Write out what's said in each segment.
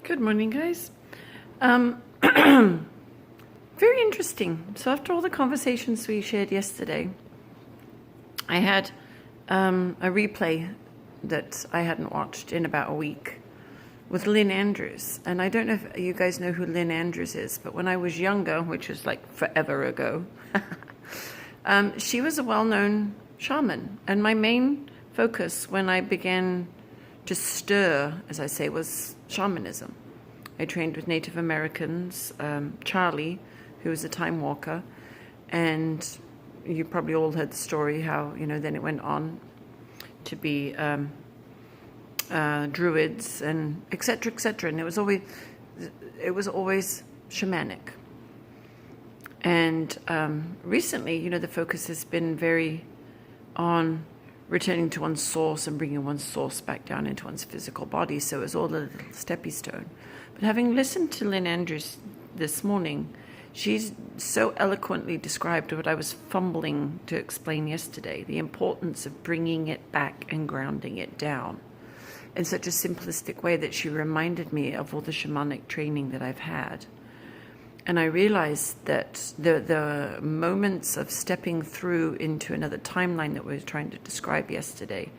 Good morning, guys. Very interesting. So after all the conversations we shared yesterday, I had a replay that I hadn't watched in about a week with Lynn Andrews. And I don't know if you guys know who Lynn Andrews is, but when I was younger, which was like forever ago, she was a well-known shaman. And my main focus when I began to stir, as I say, was shamanism. I trained with Native Americans, Charlie, who was a time walker, and you probably all heard the story how, then it went on to be druids and et cetera, and it was always shamanic. And recently, the focus has been very on returning to one's source and bringing one's source back down into one's physical body. So it was all a little steppy stone. But having listened to Lynn Andrews this morning, she's so eloquently described what I was fumbling to explain yesterday, the importance of bringing it back and grounding it down in such a simplistic way that she reminded me of all the shamanic training that I've had. And I realized that the moments of stepping through into another timeline that we were trying to describe yesterday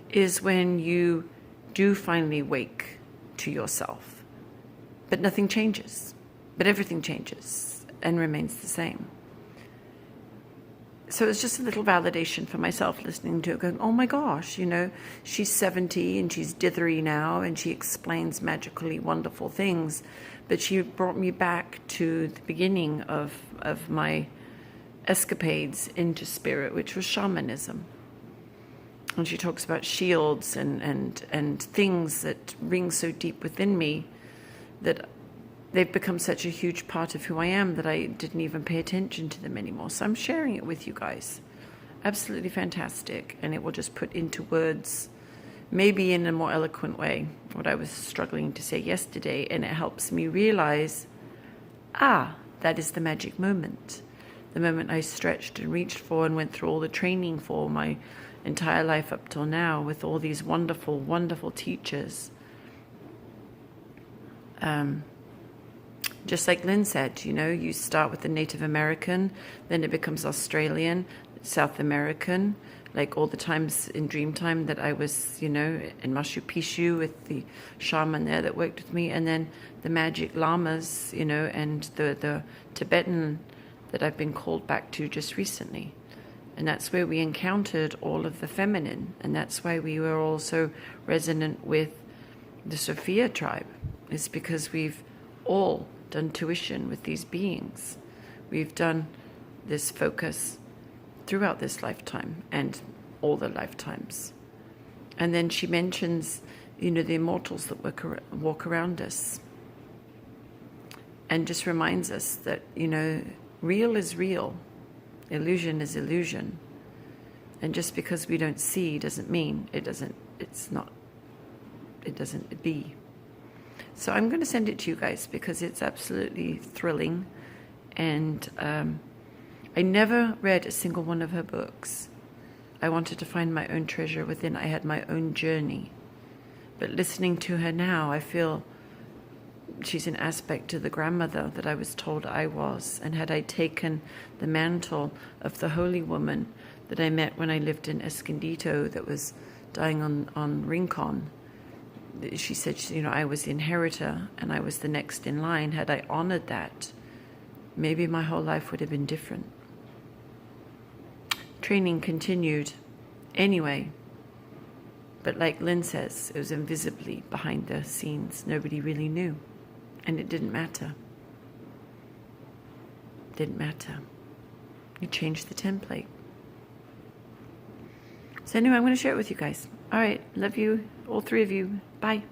is when you do finally wake to yourself. But nothing changes. But everything changes and remains the same. So it's just a little validation for myself listening to it, going, oh my gosh, she's 70 and she's dithery now and she explains magically wonderful things. But she brought me back to the beginning of my escapades into spirit, which was shamanism. And she talks about shields and things that ring so deep within me that they've become such a huge part of who I am that I didn't even pay attention to them anymore. So I'm sharing it with you guys. Absolutely fantastic. And it will just put into words, maybe in a more eloquent way, what I was struggling to say yesterday. And it helps me realize, that is the magic moment. The moment I stretched and reached for and went through all the training for my entire life up till now with all these wonderful, wonderful teachers. Just like Lynn said, you start with the Native American, then it becomes Australian, South American, like all the times in Dreamtime that I was, in Machu Picchu with the shaman there that worked with me, and then the magic lamas, and the Tibetan that I've been called back to just recently. And that's where we encountered all of the feminine, and that's why we were also resonant with the Sophia tribe, is because we've all done tuition with these beings. We've done this focus throughout this lifetime and all the lifetimes. And then she mentions, the immortals that walk around us, and just reminds us that, real is real, illusion is illusion. And just because we don't see doesn't mean it doesn't be. So I'm going to send it to you guys because it's absolutely thrilling. And I never read a single one of her books. I wanted to find my own treasure within. I had my own journey. But listening to her now, I feel she's an aspect to the grandmother that I was told I was. And had I taken the mantle of the holy woman that I met when I lived in Escondido that was dying on Rincon, she said, I was the inheritor and I was the next in line. Had I honored that, maybe my whole life would have been different. Training continued anyway, but like Lynn says, it was invisibly behind the scenes. Nobody really knew, and it didn't matter. It didn't matter. You changed the template. So anyway, I'm going to share it with you guys. All right, love you, all three of you. Bye.